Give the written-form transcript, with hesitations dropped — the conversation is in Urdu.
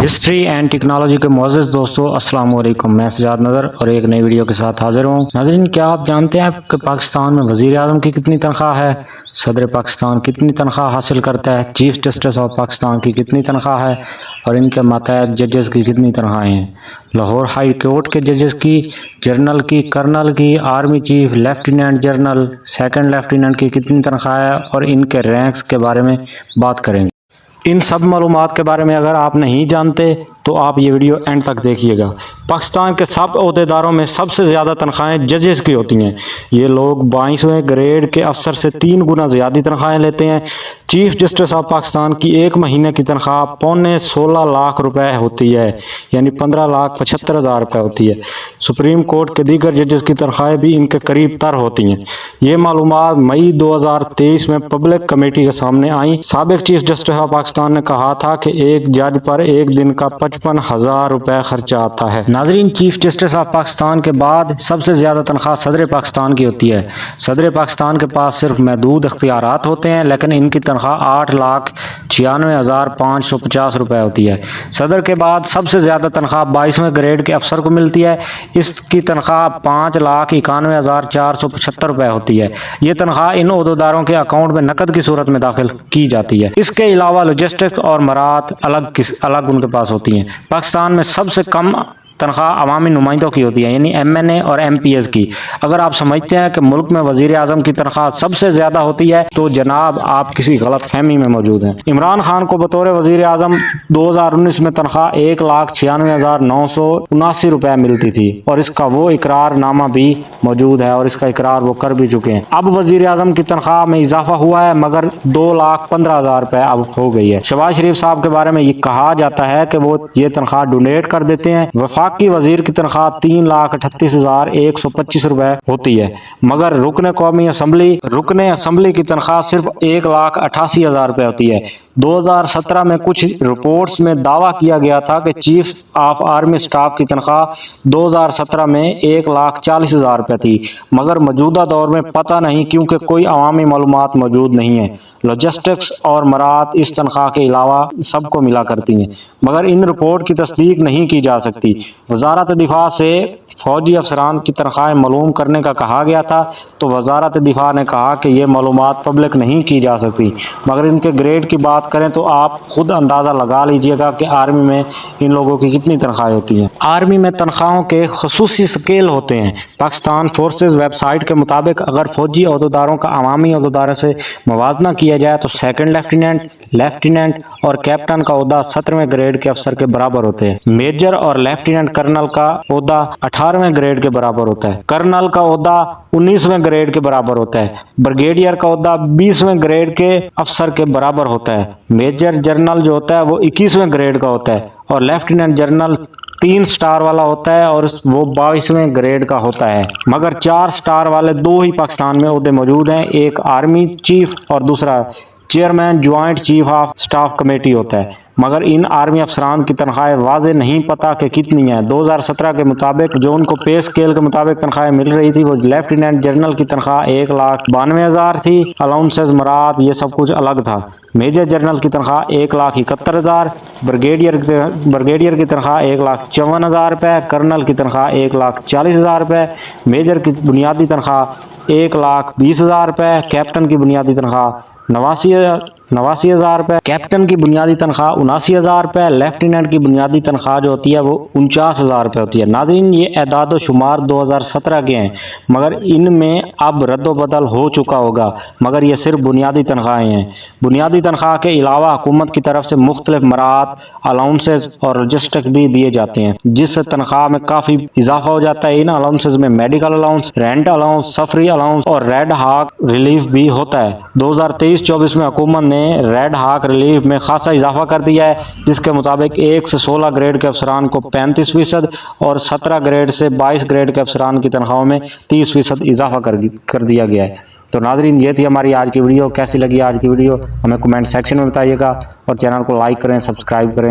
ہسٹری اینڈ ٹیکنالوجی کے معزز دوستو، السلام علیکم۔ میں سجاد نظر اور ایک نئی ویڈیو کے ساتھ حاضر ہوں۔ ناظرین، کیا آپ جانتے ہیں کہ پاکستان میں وزیر اعظم کی کتنی تنخواہ ہے؟ صدر پاکستان کتنی تنخواہ حاصل کرتا ہے؟ چیف جسٹس آف پاکستان کی کتنی تنخواہ ہے؟ اور ان کے ماتحت ججز کی کتنی تنخواہیں ہیں؟ لاہور ہائی کورٹ کے ججز کی، جنرل کی، کرنل کی، army chief, lieutenant general, second lieutenant کی کتنی تنخواہ ہے اور ان کے رینکس کے بارے میں بات کریں گے۔ ان سب معلومات کے بارے میں اگر آپ نہیں جانتے تو آپ یہ ویڈیو اینڈ تک دیکھیے گا۔ پاکستان کے سب عہدیداروں میں سب سے زیادہ تنخواہیں ججز کی ہوتی ہیں۔ یہ لوگ 22ویں گریڈ کے افسر سے 3 گنا زیادہ تنخواہیں لیتے ہیں۔ چیف جسٹس آف پاکستان کی ایک مہینے کی تنخواہ 16.25 لاکھ روپے ہوتی ہے، یعنی 15,75,000 روپے ہوتی ہے۔ سپریم کورٹ کے دیگر ججز کی تنخواہیں بھی ان کے قریب تر ہوتی ہیں۔ یہ معلومات مئی 2023 میں پبلک کمیٹی کے سامنے آئیں۔ سابق چیف جسٹس آف پاکستان نے کہا تھا کہ ایک جج پر ایک دن کا 55,000 روپے خرچہ آتا ہے۔ ناظرین، چیف جسٹس آف پاکستان کے بعد سب سے زیادہ تنخواہ صدر پاکستان کی ہوتی ہے۔ صدر پاکستان کے پاس صرف محدود اختیارات ہوتے ہیں، لیکن ان کی تنخواہ 8,96,550 روپے ہوتی ہے۔ صدر کے بعد سب سے زیادہ تنخواہ 22ویں گریڈ کے افسر کو ملتی ہے۔ اس کی تنخواہ 5,91,475 روپے ہوتی ہے۔ یہ تنخواہ ان عہدیداروں کے اکاؤنٹ میں نقد کی صورت میں داخل کی جاتی ہے۔ اس کے علاوہ لاجسٹک اور مراعات الگ ان کے پاس ہوتی ہیں۔ پاکستان میں سب سے کم تنخواہ عوامی نمائندوں کی ہوتی ہے، یعنی MNA اور MPs کی۔ اگر آپ سمجھتے ہیں کہ ملک میں وزیر اعظم کی تنخواہ سب سے زیادہ ہوتی ہے تو جناب آپ کسی غلط فہمی میں موجود ہیں۔ عمران خان کو بطور وزیر اعظم 2019 میں تنخواہ 1,96,979 روپے ملتی تھی اور اس کا وہ اقرار نامہ بھی موجود ہے اور اس کا اقرار وہ کر بھی چکے ہیں۔ اب وزیر اعظم کی تنخواہ میں اضافہ ہوا ہے، مگر 2,15,000 روپے اب ہو گئی ہے۔ شہباز شریف صاحب کے بارے میں یہ کہا جاتا ہے کہ وہ یہ تنخواہ ڈونیٹ کر دیتے ہیں۔ وفاقی وزیر کی تنخواہ 3,38,125 روپے ہوتی ہے، مگر رکن اسمبلی کی تنخواہ صرف 1,88,000 روپے ہوتی ہے۔ 2017 میں کچھ رپورٹس میں دعویٰ کیا گیا تھا کہ چیف آف آرمی اسٹاف کی تنخواہ 2017 میں 1,40,000 روپے تھی، مگر موجودہ دور میں پتہ نہیں کیونکہ کوئی عوامی معلومات موجود نہیں ہیں۔ لاجسٹکس اور مراعات اس تنخواہ کے علاوہ سب کو ملا کرتی ہیں، مگر ان رپورٹ کی تصدیق نہیں کی جا سکتی۔ وزارت دفاع سے فوجی افسران کی تنخواہیں معلوم کرنے کا کہا گیا تھا تو وزارت دفاع نے کہا کہ یہ معلومات پبلک نہیں کی جا سکتی، مگر ان کے گریڈ کی بات کریں تو آپ خود اندازہ لگا لیجئے گا کہ آرمی میں ان لوگوں کی کتنی تنخواہیں ہوتی ہیں۔ آرمی میں تنخواہوں کے خصوصی سکیل ہوتے ہیں۔ پاکستان فورسز ویب سائٹ کے مطابق اگر فوجی عہدیداروں کا عوامی عہدیداروں سے موازنہ کیا جائے تو سیکنڈ لیفٹیننٹ اور کیپٹن کا عہدہ 17ویں گریڈ کے افسر کے برابر ہوتے ہیں۔ میجر اور لیفٹیننٹ کرنل کا عہدہ 18ویں گریڈ کے برابر ہوتا ہے۔ کرنل کا عہدہ 19ویں گریڈ کے برابر ہوتا ہے۔ بریگیڈیئر کا عہدہ 20ویں گریڈ کے افسر کے برابر ہوتا ہے۔ میجر جنرل جو ہوتا ہے وہ 21ویں گریڈ کا ہوتا ہے اور لیفٹیننٹ جنرل 3 سٹار والا ہوتا ہے اور وہ 22ویں گریڈ کا ہوتا ہے، مگر 4 سٹار والے 2 ہی پاکستان میں عہدے موجود ہیں، ایک آرمی چیف اور دوسرا chairman joint chief of staff committee ہوتا ہے، مگر ان آرمی افسران کی تنخواہیں واضح نہیں پتہ کہ کتنی ہیں۔ 2017 کے مطابق جو ان کو پے اسکیل کے مطابق تنخواہیں مل رہی تھی وہ لیفٹیننٹ جنرل کی تنخواہ 1,92,000 تھی، الاؤنسز مراد یہ سب کچھ الگ تھا۔ میجر جنرل کی تنخواہ 1,71,000، بریگیڈیئر کی تنخواہ 1,54,000 روپے، کرنل کی تنخواہ 1,40,000 روپے، میجر کی بنیادی تنخواہ 1,20,000 روپے، کیپٹن کی بنیادی تنخواہ 89,000 روپے، کیپٹن کی بنیادی تنخواہ 79,000 روپے، لیفٹیننٹ کی بنیادی تنخواہ جو ہوتی ہے وہ 49,000 روپے ہوتی ہے۔ ناظرین، یہ اعداد و شمار 2017 کے ہیں، مگر ان میں اب رد و بدل ہو چکا ہوگا، مگر یہ صرف بنیادی تنخواہیں ہیں۔ بنیادی تنخواہ کے علاوہ حکومت کی طرف سے مختلف مراعات، الاؤنسز اور لاجسٹک بھی دیے جاتے ہیں، جس سے تنخواہ میں کافی اضافہ ہو جاتا ہے۔ ان الاؤنسز میں میڈیکل الاؤنس، رینٹ الاؤنس، سفری الاؤنس اور ریڈ ہاک ریلیف بھی ہوتا ہے۔ 2023-24 میں حکومت نے ریڈ ہاک ریلیف میں خاصا اضافہ کر دیا ہے، جس کے مطابق 1 سے 16 گریڈ کے افسران کو 35% اور 17 گریڈ سے 22 گریڈ کے افسران کی تنخواہوں میں 30% اضافہ کر دیا گیا ہے۔ تو ناظرین، یہ تھی ہماری آج کی ویڈیو۔ کیسی لگی آج کی ویڈیو ہمیں کمنٹ سیکشن میں بتائیے گا اور چینل کو لائک کریں، سبسکرائب کریں۔